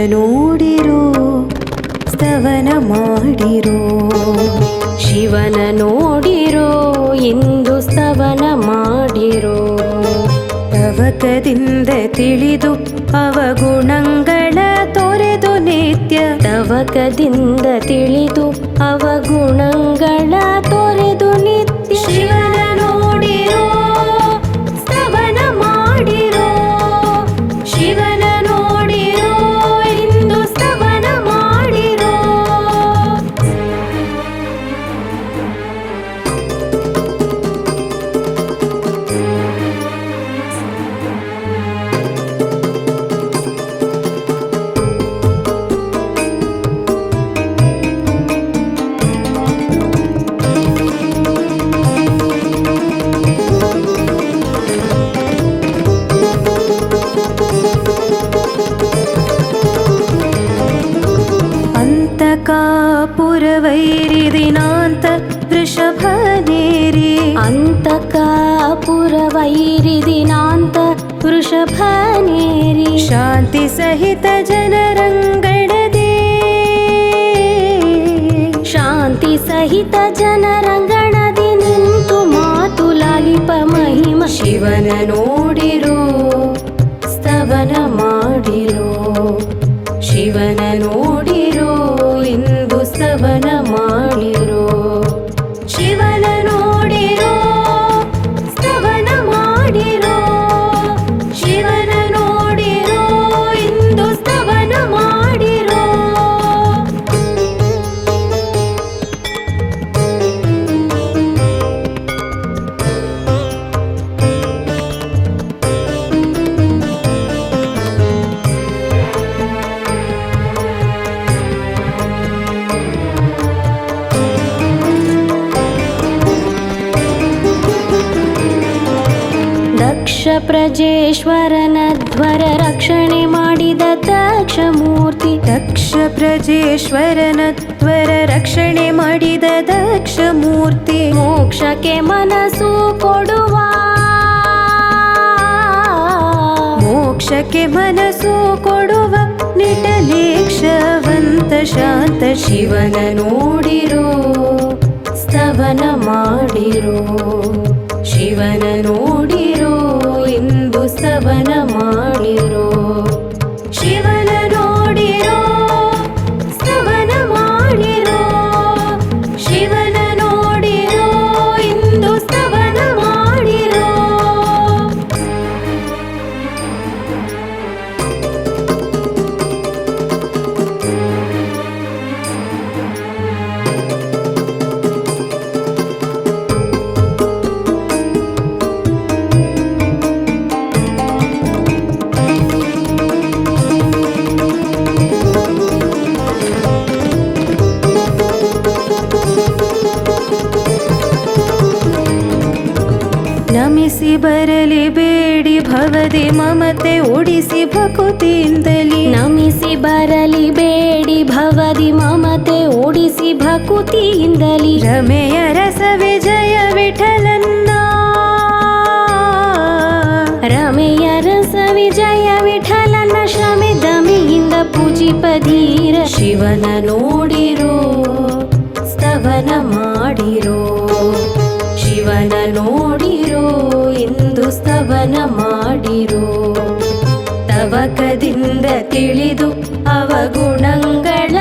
ನೋಡಿರೋ ಸ್ತವನ ಮಾಡಿರೋ. ಶಿವನ ನೋಡಿರೋ ಇಂದು ಸ್ತವನ ಮಾಡಿರೋ. ತವಕದಿಂದ ತಿಳಿದು ಅವಗುಣಗಳ ತೊರೆದು ನಿತ್ಯ. ತವಕದಿಂದ ತಿಳಿದು ಅವಗುಣಗಳ ತೊರೆದು ನಿತ್ಯ. ಶಿವನ ನೋಡಿರೋ ಸ್ತವನ ಮಾಡಿರೋ. ಶಿವನ ನೋಡಿರೋ ಇಂದು ಸ್ತವನ ಮಾಡಿರೋ. ಅಂತಕಾಪುರವೈರಿದಿನಾಂತ ವೃಷಭನೇರಿ. ಅಂತಕಾಪುರವೈರಿದಿನಾಂತ ವೃಷಭನೇರಿ. ಶಾಂತಿ ಸಹಿತ ಜನರಂಗಣದೇ. ಶಾಂತಿ ಸಹಿತ ಜನರಂಗಣದಿ ನಿಂತು ಮಾತು ಲಾಲಿಪ ಮಹಿಮ. ಶಿವನ ನೋಡಿರೋ ಸ್ತವನ ಮಾಡಿರೋ. ಶಿವನ ನೋಡಿರೋ ಇಂದು ಸ್ತವನ ಮಾಡಿರೋ. ಶಿವನ ನೋಡಿರೋ ಸ್ತವನ ಮಾಡಿರೋ. ಶಿವನ ನೋಡಿರೋ ಇಂದು ಸ್ತವನ ಮಾಡಿರೋ. ದಕ್ಷ ಪ್ರಜೇಶ್ವರನ ಧ್ವರ ರಕ್ಷಣೆ ಮಾಡಿದ ದಕ್ಷ ಮೂರ್ತಿ. ದಕ್ಷ ಪ್ರಜೇಶ್ವರನ ತ್ವರ ರಕ್ಷಣೆ ಮಾಡಿದ ದಕ್ಷ ಮೂರ್ತಿ. ಮೋಕ್ಷಕ್ಕೆ ಮನಸ್ಸು ಕೊಡುವ. ಮೋಕ್ಷಕ್ಕೆ ಮನಸ್ಸು ಕೊಡುವ ನಿಟಲೇಕ್ಷವಂತ ಶಾಂತ. ಶಿವನ ನೋಡಿರೋ ಸ್ತವನ ಮಾಡಿರೋ. ಶಿವನ ನೋಡಿರೋ ಇಂದು ಸ್ತವನ ಮಾಡಿರೋ. ಶಿವನ ನೋಡಿರೋ ಸ್ತವನ ಮಾಡಿರೋ. ಶಿವನ ನೋಡಿರೋ ಇಂದು ಸ್ತವನ ಮಾಡಿರೋ. ನಮಿಸಿ ಬರಲಿ ಬೇಡಿ ಭವದಿ ಮಮತೆ ಉಡಿಸಿ ಭಕುತಿಯಿಂದಲಿ. ನಮಿಸಿ ಬರಲಿ ಬೇಡಿ ಭವದಿ ಮಮತೆ ಓಡಿಸಿ ಭಕುತಿಯಿಂದಲಿ. ರಮೆಯ ರಸ ವಿಜಯ ವಿಠಲನ್ನ. ರಮೆಯ ರಸ ವಿಜಯ ವಿಠಲನ ಶ್ರಮೆ ದಮೆಯಿಂದ ಪೂಜಿಪಧೀರ. ಶಿವನ ನೋಡಿರೋ ಸ್ತವನ ಮಾಡಿರೋ. ಶಿವನ ನೋಡಿರೋ ಇಂದು ಸ್ತವನ ಮಾಡಿರೋ. ತವಕದಿಂದ ತಿಳಿದು ಅವಗುಣಗಳ